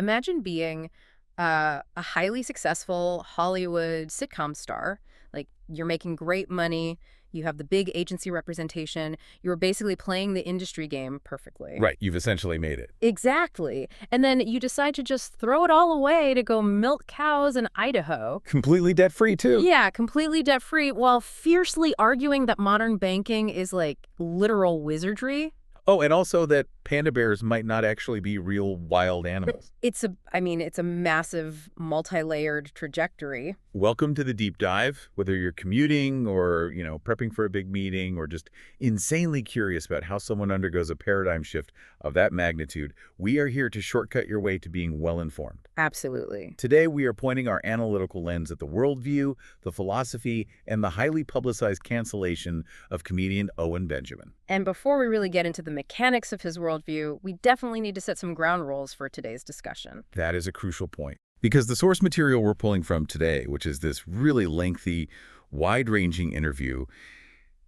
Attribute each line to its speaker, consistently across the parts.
Speaker 1: Imagine being a highly successful Hollywood sitcom star. Like, you're making great money, you have the big agency representation, you're basically playing the industry game perfectly.
Speaker 2: Right, you've essentially made it.
Speaker 1: Exactly. And then you decide to just throw it all away to go milk cows in Idaho.
Speaker 2: Completely debt-free, too.
Speaker 1: Yeah, completely debt-free, while fiercely arguing that modern banking is like literal wizardry.
Speaker 2: Oh, and also that panda bears might not actually be real wild animals.
Speaker 1: It's a massive, multi-layered trajectory.
Speaker 2: Welcome to the deep dive. Whether you're commuting or, prepping for a big meeting or just insanely curious about how someone undergoes a paradigm shift of that magnitude, we are here to shortcut your way to being well-informed.
Speaker 1: Absolutely.
Speaker 2: Today, we are pointing our analytical lens at the worldview, the philosophy, and the highly publicized cancellation of comedian Owen Benjamin.
Speaker 1: And before we really get into the mechanics of his worldview, we definitely need to set some ground rules for today's discussion.
Speaker 2: That is a crucial point. Because the source material we're pulling from today, which is this really lengthy, wide-ranging interview,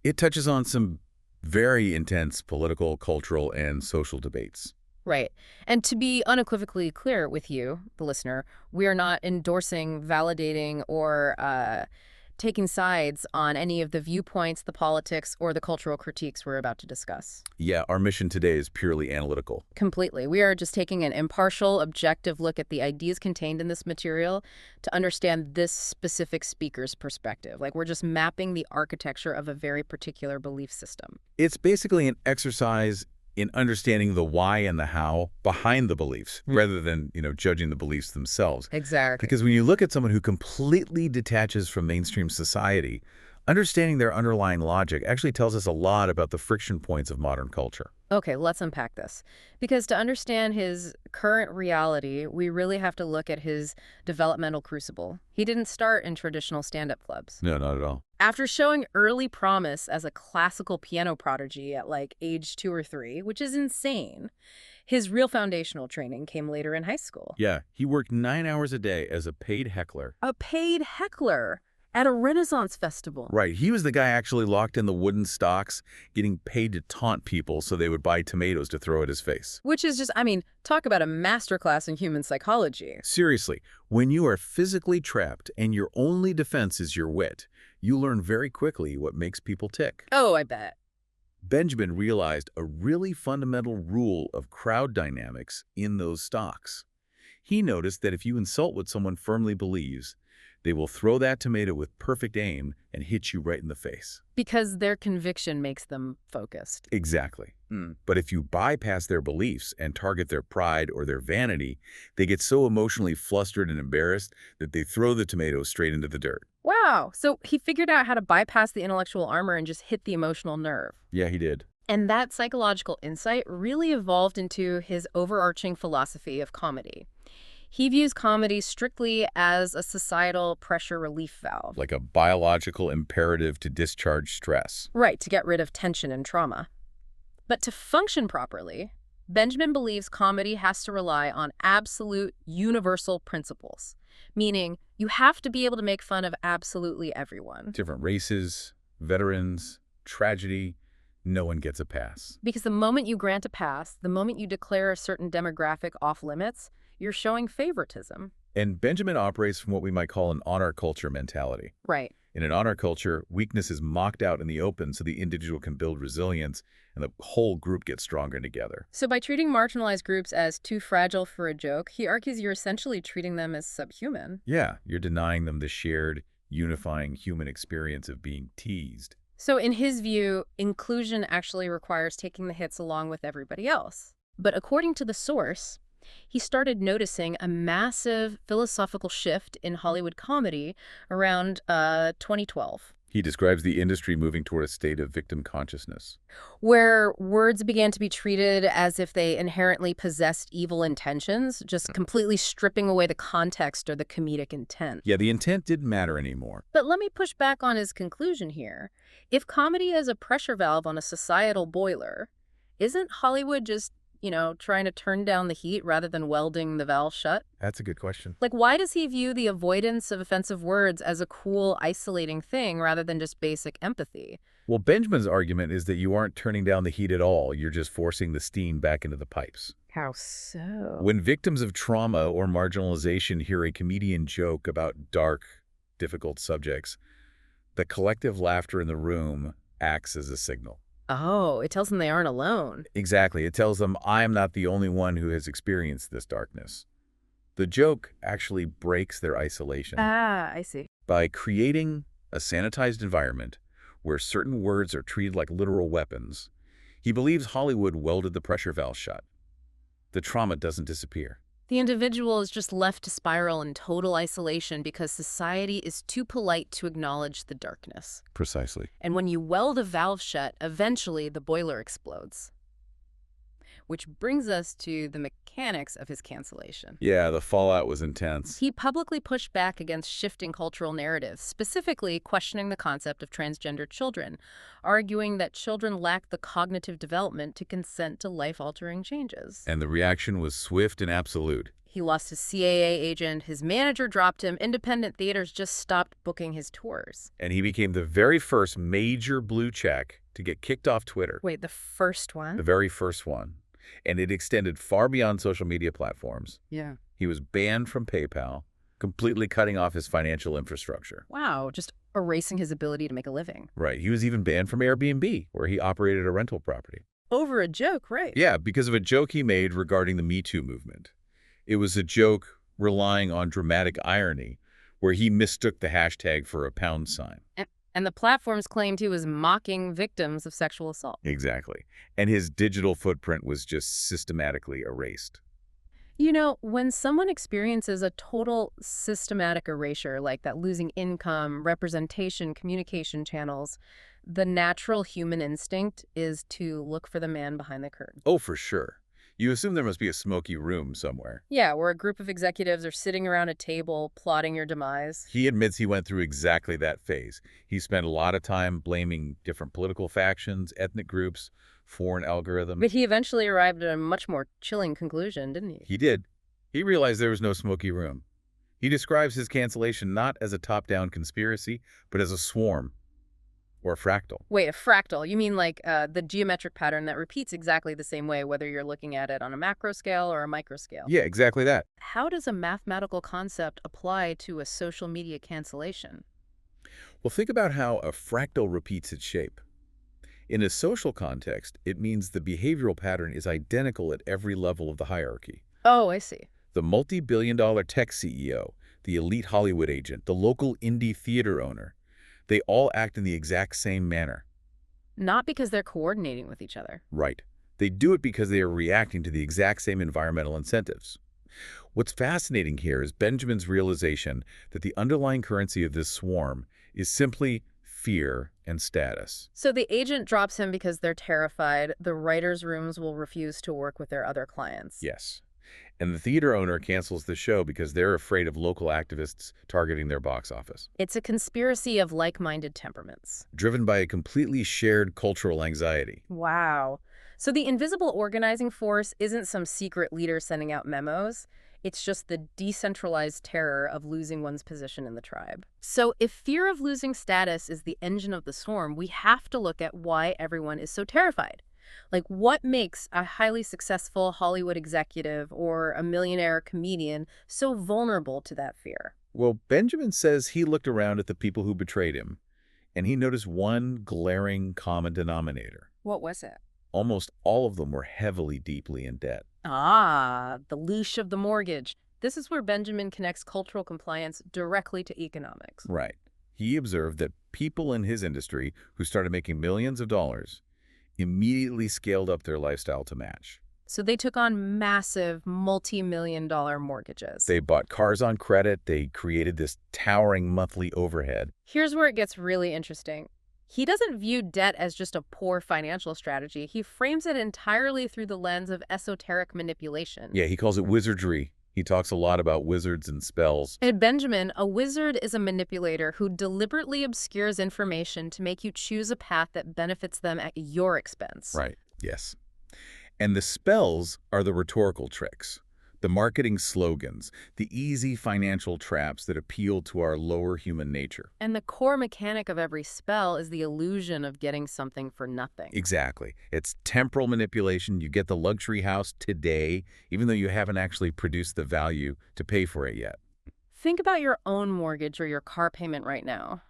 Speaker 2: it touches on some very intense political, cultural, and social debates.
Speaker 1: Right. And to be unequivocally clear with you, the listener, we are not endorsing, validating, or taking sides on any of the viewpoints, the politics, or the cultural critiques we're about to discuss.
Speaker 2: Yeah, our mission today is purely analytical.
Speaker 1: Completely. We are just taking an impartial, objective look at the ideas contained in this material to understand this specific speaker's perspective. Like, we're just mapping the architecture of a very particular belief system.
Speaker 2: It's basically an exercise in understanding the why and the how behind the beliefs, rather than, judging the beliefs themselves.
Speaker 1: Exactly.
Speaker 2: Because when you look at someone who completely detaches from mainstream society, understanding their underlying logic actually tells us a lot about the friction points of modern culture.
Speaker 1: Okay, let's unpack this. Because to understand his current reality, we really have to look at his developmental crucible. He didn't start in traditional stand-up clubs.
Speaker 2: No, not at all.
Speaker 1: After showing early promise as a classical piano prodigy at like age 2 or 3, which is insane, his real foundational training came later in high school.
Speaker 2: Yeah, he worked 9 hours a day as a paid heckler.
Speaker 1: A paid heckler at a Renaissance festival.
Speaker 2: Right, he was the guy actually locked in the wooden stocks, getting paid to taunt people so they would buy tomatoes to throw at his face.
Speaker 1: Which is just, talk about a masterclass in human psychology.
Speaker 2: Seriously, when you are physically trapped and your only defense is your wit, you learn very quickly what makes people tick.
Speaker 1: Oh, I bet.
Speaker 2: Benjamin realized a really fundamental rule of crowd dynamics in those stocks. He noticed that if you insult what someone firmly believes, they will throw that tomato with perfect aim and hit you right in the face.
Speaker 1: Because their conviction makes them focused.
Speaker 2: Exactly. But if you bypass their beliefs and target their pride or their vanity, they get so emotionally flustered and embarrassed that they throw the tomato straight into the dirt.
Speaker 1: Wow. So he figured out how to bypass the intellectual armor and just hit the emotional nerve.
Speaker 2: Yeah, he did.
Speaker 1: And that psychological insight really evolved into his overarching philosophy of comedy. He views comedy strictly as a societal pressure relief valve.
Speaker 2: Like a biological imperative to discharge stress.
Speaker 1: Right, to get rid of tension and trauma. But to function properly, Benjamin believes comedy has to rely on absolute universal principles, meaning you have to be able to make fun of absolutely everyone.
Speaker 2: Different races, veterans, tragedy, no one gets a pass.
Speaker 1: Because the moment you grant a pass, the moment you declare a certain demographic off limits, you're showing favoritism.
Speaker 2: And Benjamin operates from what we might call an honor culture mentality.
Speaker 1: Right.
Speaker 2: In an honor culture, weakness is mocked out in the open so the individual can build resilience and the whole group gets stronger together.
Speaker 1: So by treating marginalized groups as too fragile for a joke, he argues you're essentially treating them as subhuman.
Speaker 2: Yeah, you're denying them the shared, unifying human experience of being teased.
Speaker 1: So in his view, inclusion actually requires taking the hits along with everybody else. But according to the source, he started noticing a massive philosophical shift in Hollywood comedy around 2012.
Speaker 2: He describes the industry moving toward a state of victim consciousness.
Speaker 1: Where words began to be treated as if they inherently possessed evil intentions, just completely stripping away the context or the comedic intent.
Speaker 2: Yeah, the intent didn't matter anymore.
Speaker 1: But let me push back on his conclusion here. If comedy is a pressure valve on a societal boiler, isn't Hollywood just trying to turn down the heat rather than welding the valve shut?
Speaker 2: That's a good question.
Speaker 1: Like, why does he view the avoidance of offensive words as a cool, isolating thing rather than just basic empathy?
Speaker 2: Well, Benjamin's argument is that you aren't turning down the heat at all. You're just forcing the steam back into the pipes.
Speaker 1: How so?
Speaker 2: When victims of trauma or marginalization hear a comedian joke about dark, difficult subjects, the collective laughter in the room acts as a signal.
Speaker 1: Oh, it tells them they aren't alone.
Speaker 2: Exactly. It tells them, I am not the only one who has experienced this darkness. The joke actually breaks their isolation
Speaker 1: Ah, I see.
Speaker 2: by creating a sanitized environment where certain words are treated like literal weapons. He believes Hollywood welded the pressure valve shut. The trauma doesn't disappear.
Speaker 1: The individual is just left to spiral in total isolation because society is too polite to acknowledge the darkness.
Speaker 2: Precisely.
Speaker 1: And when you weld a valve shut, eventually the boiler explodes. Which brings us to the mechanics of his cancellation.
Speaker 2: Yeah, the fallout was intense.
Speaker 1: He publicly pushed back against shifting cultural narratives, specifically questioning the concept of transgender children, arguing that children lack the cognitive development to consent to life-altering changes.
Speaker 2: And the reaction was swift and absolute.
Speaker 1: He lost his CAA agent, his manager dropped him, independent theaters just stopped booking his tours.
Speaker 2: And he became the very first major blue check to get kicked off Twitter.
Speaker 1: Wait, the first one?
Speaker 2: The very first one. And it extended far beyond social media platforms.
Speaker 1: Yeah.
Speaker 2: He was banned from PayPal, completely cutting off his financial infrastructure.
Speaker 1: Wow, just erasing his ability to make a living.
Speaker 2: Right. He was even banned from Airbnb, where he operated a rental property.
Speaker 1: Over a joke, right?
Speaker 2: Yeah, because of a joke he made regarding the Me Too movement. It was a joke relying on dramatic irony, where he mistook the hashtag for a pound sign.
Speaker 1: And the platforms claimed he was mocking victims of sexual assault.
Speaker 2: Exactly. And his digital footprint was just systematically erased.
Speaker 1: You know, when someone experiences a total systematic erasure, like that, losing income, representation, communication channels, the natural human instinct is to look for the man behind the curtain.
Speaker 2: Oh, for sure. You assume there must be a smoky room somewhere.
Speaker 1: Yeah, where a group of executives are sitting around a table plotting your demise.
Speaker 2: He admits he went through exactly that phase. He spent a lot of time blaming different political factions, ethnic groups, foreign algorithms.
Speaker 1: But he eventually arrived at a much more chilling conclusion, didn't he?
Speaker 2: He did. He realized there was no smoky room. He describes his cancellation not as a top-down conspiracy, but as a swarm or a fractal.
Speaker 1: Wait, a fractal? You mean like the geometric pattern that repeats exactly the same way, whether you're looking at it on a macro scale or a micro scale?
Speaker 2: Yeah, exactly that.
Speaker 1: How does a mathematical concept apply to a social media cancellation?
Speaker 2: Well, think about how a fractal repeats its shape. In a social context, it means the behavioral pattern is identical at every level of the hierarchy.
Speaker 1: Oh, I see.
Speaker 2: The multi-billion-dollar tech CEO, the elite Hollywood agent, the local indie theater owner, they all act in the exact same manner.
Speaker 1: Not because they're coordinating with each other.
Speaker 2: Right. They do it because they are reacting to the exact same environmental incentives. What's fascinating here is Benjamin's realization that the underlying currency of this swarm is simply fear and status.
Speaker 1: So the agent drops him because they're terrified. The writers' rooms will refuse to work with their other clients.
Speaker 2: Yes. And the theater owner cancels the show because they're afraid of local activists targeting their box office.
Speaker 1: It's a conspiracy of like-minded temperaments.
Speaker 2: Driven by a completely shared cultural anxiety.
Speaker 1: Wow. So the invisible organizing force isn't some secret leader sending out memos. It's just the decentralized terror of losing one's position in the tribe. So if fear of losing status is the engine of the storm, we have to look at why everyone is so terrified. Like, what makes a highly successful Hollywood executive or a millionaire comedian so vulnerable to that fear?
Speaker 2: Well, Benjamin says he looked around at the people who betrayed him, and he noticed one glaring common denominator.
Speaker 1: What was it?
Speaker 2: Almost all of them were heavily, deeply in debt.
Speaker 1: Ah, the leash of the mortgage. This is where Benjamin connects cultural compliance directly to economics.
Speaker 2: Right. He observed that people in his industry who started making millions of dollars immediately scaled up their lifestyle to match.
Speaker 1: So they took on massive multi-million-dollar mortgages.
Speaker 2: They bought cars on credit. They created this towering monthly overhead.
Speaker 1: Here's where it gets really interesting. He doesn't view debt as just a poor financial strategy. He frames it entirely through the lens of esoteric manipulation.
Speaker 2: Yeah, he calls it wizardry. He talks a lot about wizards and spells.
Speaker 1: And Benjamin, a wizard is a manipulator who deliberately obscures information to make you choose a path that benefits them at your expense.
Speaker 2: Right, yes. And the spells are the rhetorical tricks. The marketing slogans, the easy financial traps that appeal to our lower human nature.
Speaker 1: And the core mechanic of every spell is the illusion of getting something for nothing.
Speaker 2: Exactly. It's temporal manipulation. You get the luxury house today, even though you haven't actually produced the value to pay for it yet.
Speaker 1: Think about your own mortgage or your car payment right now.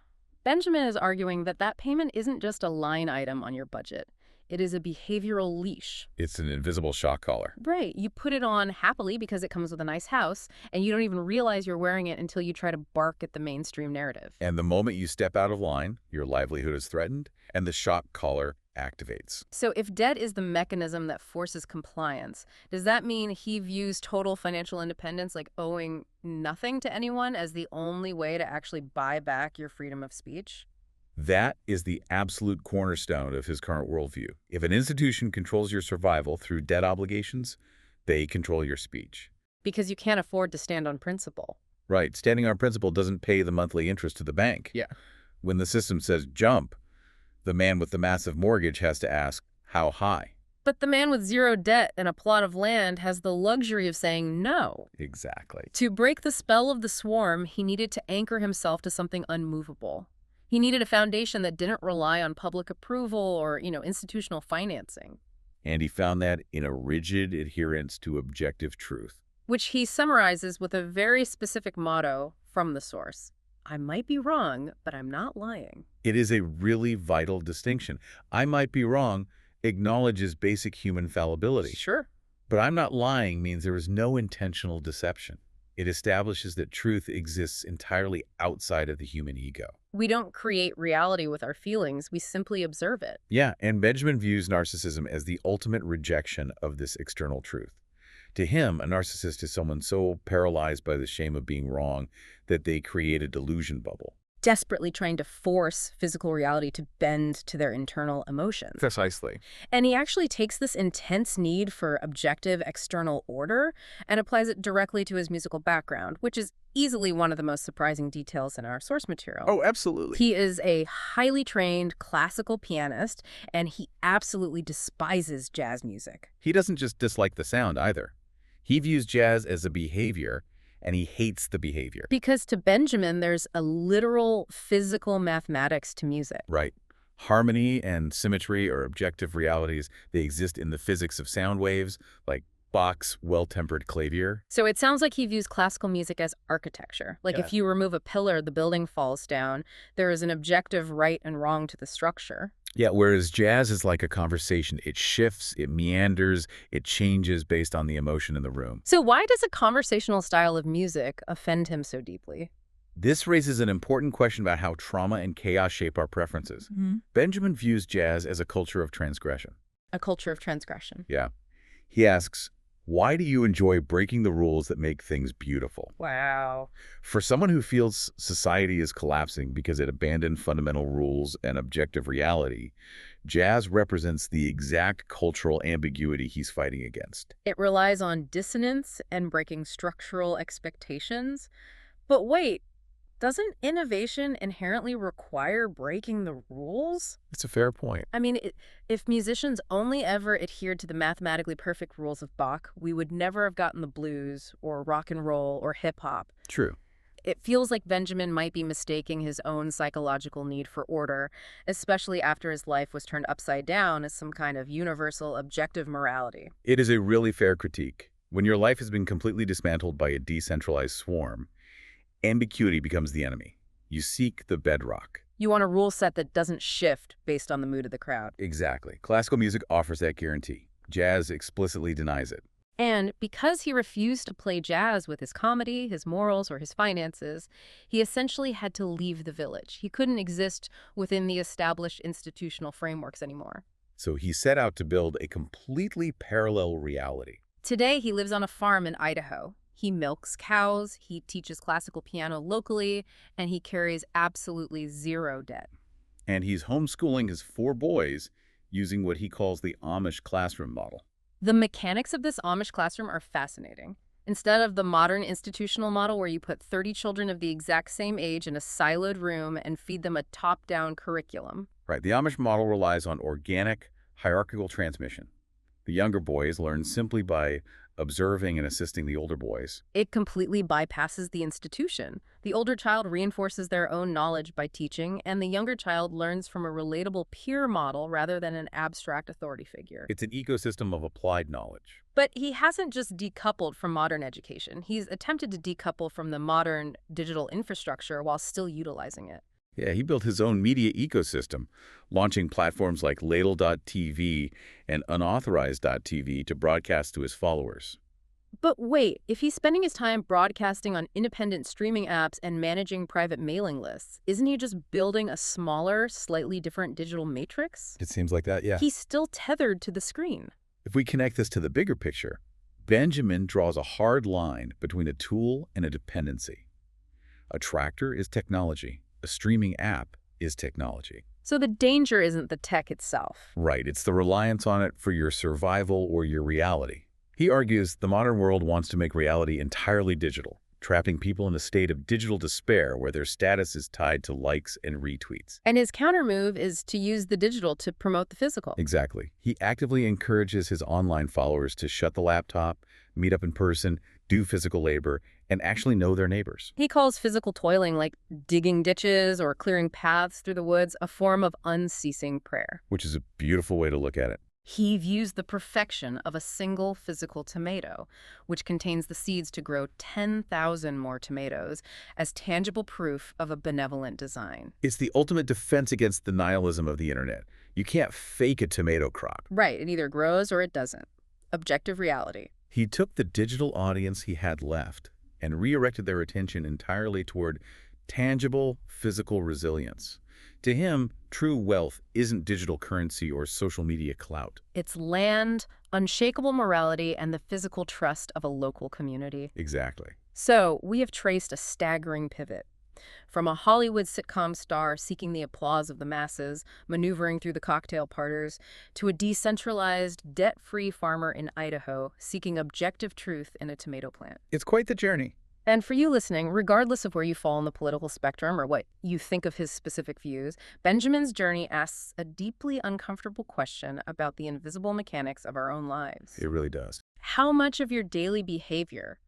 Speaker 1: Benjamin is arguing that that payment isn't just a line item on your budget. It is a behavioral leash.
Speaker 2: It's an invisible shock collar.
Speaker 1: Right. You put it on happily because it comes with a nice house, and you don't even realize you're wearing it until you try to bark at the mainstream narrative.
Speaker 2: And the moment you step out of line, your livelihood is threatened, and the shock collar activates.
Speaker 1: So if debt is the mechanism that forces compliance, does that mean he views total financial independence, like owing nothing to anyone, as the only way to actually buy back your freedom of speech?
Speaker 2: That is the absolute cornerstone of his current worldview. If an institution controls your survival through debt obligations, they control your speech.
Speaker 1: Because you can't afford to stand on principle.
Speaker 2: Right. Standing on principle doesn't pay the monthly interest to the bank.
Speaker 1: Yeah.
Speaker 2: When the system says jump, the man with the massive mortgage has to ask, how high?
Speaker 1: But the man with zero debt and a plot of land has the luxury of saying no.
Speaker 2: Exactly.
Speaker 1: To break the spell of the swarm, he needed to anchor himself to something unmovable. He needed a foundation that didn't rely on public approval or, institutional financing.
Speaker 2: And he found that in a rigid adherence to objective truth.
Speaker 1: Which he summarizes with a very specific motto from the source. I might be wrong, but I'm not lying.
Speaker 2: It is a really vital distinction. I might be wrong acknowledges basic human fallibility.
Speaker 1: Sure.
Speaker 2: But I'm not lying means there is no intentional deception. It establishes that truth exists entirely outside of the human ego.
Speaker 1: We don't create reality with our feelings, we simply observe it.
Speaker 2: Yeah, and Benjamin views narcissism as the ultimate rejection of this external truth. To him, a narcissist is someone so paralyzed by the shame of being wrong that they create a delusion bubble.
Speaker 1: Desperately trying to force physical reality to bend to their internal emotions.
Speaker 2: Precisely.
Speaker 1: And he actually takes this intense need for objective external order and applies it directly to his musical background, which is easily one of the most surprising details in our source material.
Speaker 2: Oh, absolutely.
Speaker 1: He is a highly trained classical pianist, and he absolutely despises jazz music.
Speaker 2: He doesn't just dislike the sound either. He views jazz as a behavior, and he hates the behavior.
Speaker 1: Because to Benjamin, there's a literal physical mathematics to music.
Speaker 2: Right. Harmony and symmetry are objective realities. They exist in the physics of sound waves, like Bach's well-tempered clavier.
Speaker 1: So it sounds like he views classical music as architecture. Like if you remove a pillar, the building falls down. There is an objective right and wrong to the structure.
Speaker 2: Yeah, whereas jazz is like a conversation. It shifts, it meanders, it changes based on the emotion in the room.
Speaker 1: So why does a conversational style of music offend him so deeply?
Speaker 2: This raises an important question about how trauma and chaos shape our preferences. Benjamin views jazz as a culture of transgression.
Speaker 1: A culture of transgression.
Speaker 2: Yeah. He asks, why do you enjoy breaking the rules that make things beautiful?
Speaker 1: Wow.
Speaker 2: For someone who feels society is collapsing because it abandoned fundamental rules and objective reality, jazz represents the exact cultural ambiguity he's fighting against.
Speaker 1: It relies on dissonance and breaking structural expectations. But wait, doesn't innovation inherently require breaking the rules?
Speaker 2: It's a fair point.
Speaker 1: I mean, if musicians only ever adhered to the mathematically perfect rules of Bach, we would never have gotten the blues or rock and roll or hip hop.
Speaker 2: True.
Speaker 1: It feels like Benjamin might be mistaking his own psychological need for order, especially after his life was turned upside down as some kind of universal objective morality.
Speaker 2: It is a really fair critique. When your life has been completely dismantled by a decentralized swarm, ambiguity becomes the enemy. You seek the bedrock.
Speaker 1: You want a rule set that doesn't shift based on the mood of the crowd.
Speaker 2: Exactly. Classical music offers that guarantee. Jazz explicitly denies it.
Speaker 1: And because he refused to play jazz with his comedy, his morals, or his finances, he essentially had to leave the village. He couldn't exist within the established institutional frameworks anymore.
Speaker 2: So he set out to build a completely parallel reality.
Speaker 1: Today, he lives on a farm in Idaho. He milks cows, he teaches classical piano locally, and he carries absolutely zero debt.
Speaker 2: And he's homeschooling his 4 boys using what he calls the Amish classroom model.
Speaker 1: The mechanics of this Amish classroom are fascinating. Instead of the modern institutional model where you put 30 children of the exact same age in a siloed room and feed them a top-down curriculum.
Speaker 2: Right. The Amish model relies on organic, hierarchical transmission. The younger boys learn simply by observing and assisting the older boys.
Speaker 1: It completely bypasses the institution. The older child reinforces their own knowledge by teaching, and the younger child learns from a relatable peer model rather than an abstract authority figure.
Speaker 2: It's an ecosystem of applied knowledge.
Speaker 1: But he hasn't just decoupled from modern education. He's attempted to decouple from the modern digital infrastructure while still utilizing it.
Speaker 2: Yeah, he built his own media ecosystem, launching platforms like Ladle.tv and Unauthorized.tv to broadcast to his followers.
Speaker 1: But wait, if he's spending his time broadcasting on independent streaming apps and managing private mailing lists, isn't he just building a smaller, slightly different digital matrix?
Speaker 2: It seems like that, yeah.
Speaker 1: He's still tethered to the screen.
Speaker 2: If we connect this to the bigger picture, Benjamin draws a hard line between a tool and a dependency. A tractor is technology. A streaming app is technology.
Speaker 1: So the danger isn't the tech itself.
Speaker 2: Right, it's the reliance on it for your survival or your reality. He argues the modern world wants to make reality entirely digital, trapping people in a state of digital despair where their status is tied to likes and retweets.
Speaker 1: And his countermove is to use the digital to promote the physical.
Speaker 2: Exactly. He actively encourages his online followers to shut the laptop, meet up in person, do physical labor, and actually know their neighbors.
Speaker 1: He calls physical toiling, like digging ditches or clearing paths through the woods, a form of unceasing prayer.
Speaker 2: Which is a beautiful way to look at it.
Speaker 1: He views the perfection of a single physical tomato, which contains the seeds to grow 10,000 more tomatoes, as tangible proof of a benevolent design.
Speaker 2: It's the ultimate defense against the nihilism of the internet. You can't fake a tomato crop.
Speaker 1: Right, it either grows or it doesn't. Objective reality.
Speaker 2: He took the digital audience he had left and redirected their attention entirely toward tangible physical resilience. To him, true wealth isn't digital currency or social media clout.
Speaker 1: It's land, unshakable morality, and the physical trust of a local community.
Speaker 2: Exactly.
Speaker 1: So, we have traced a staggering pivot. From a Hollywood sitcom star seeking the applause of the masses, maneuvering through the cocktail parlors, to a decentralized, debt-free farmer in Idaho seeking objective truth in a tomato plant.
Speaker 2: It's quite the journey.
Speaker 1: And for you listening, regardless of where you fall on the political spectrum or what you think of his specific views, Benjamin's journey asks a deeply uncomfortable question about the invisible mechanics of our own lives.
Speaker 2: It really does.
Speaker 1: How much of your daily behavior,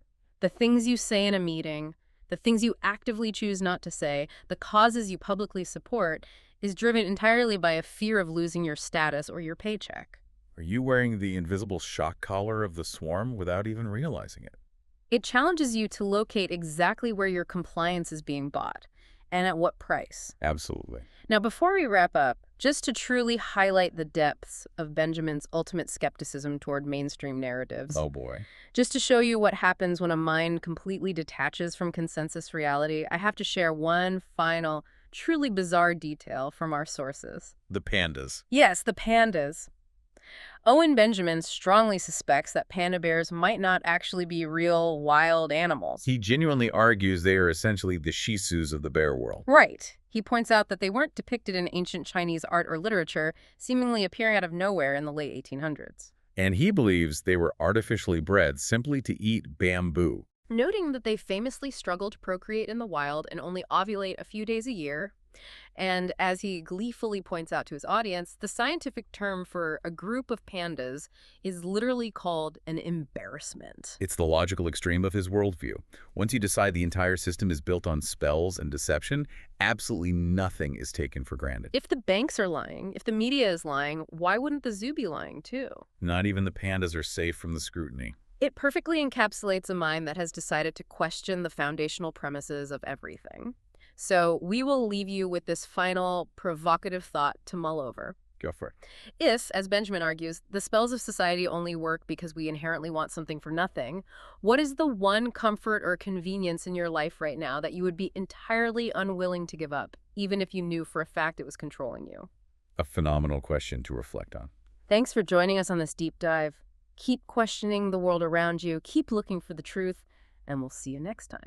Speaker 1: the things you say in a meeting, the things you actively choose not to say, the causes you publicly support, is driven entirely by a fear of losing your status or your paycheck?
Speaker 2: Are you wearing the invisible shock collar of the swarm without even realizing it?
Speaker 1: It challenges you to locate exactly where your compliance is being bought and at what price.
Speaker 2: Absolutely.
Speaker 1: Now, before we wrap up, just to truly highlight the depths of Benjamin's ultimate skepticism toward mainstream narratives,
Speaker 2: Oh boy.
Speaker 1: just to show you what happens when a mind completely detaches from consensus reality, I have to share one final, truly bizarre detail from our sources.
Speaker 2: The pandas.
Speaker 1: Yes, the pandas. Owen Benjamin strongly suspects that panda bears might not actually be real wild animals.
Speaker 2: He genuinely argues they are essentially the Shih Tzus of the bear world.
Speaker 1: Right. He points out that they weren't depicted in ancient Chinese art or literature, seemingly appearing out of nowhere in the late 1800s.
Speaker 2: And he believes they were artificially bred simply to eat bamboo.
Speaker 1: Noting that they famously struggle to procreate in the wild and only ovulate a few days a year. And as he gleefully points out to his audience, the scientific term for a group of pandas is literally called an embarrassment.
Speaker 2: It's the logical extreme of his worldview. Once you decide the entire system is built on spells and deception, absolutely nothing is taken for granted.
Speaker 1: If the banks are lying, if the media is lying, why wouldn't the zoo be lying too?
Speaker 2: Not even the pandas are safe from the scrutiny.
Speaker 1: It perfectly encapsulates a mind that has decided to question the foundational premises of everything. So we will leave you with this final provocative thought to mull over.
Speaker 2: Go for it.
Speaker 1: If, as Benjamin argues, the spells of society only work because we inherently want something for nothing, what is the one comfort or convenience in your life right now that you would be entirely unwilling to give up, even if you knew for a fact it was controlling you?
Speaker 2: A phenomenal question to reflect on.
Speaker 1: Thanks for joining us on this deep dive. Keep questioning the world around you, keep looking for the truth, and we'll see you next time.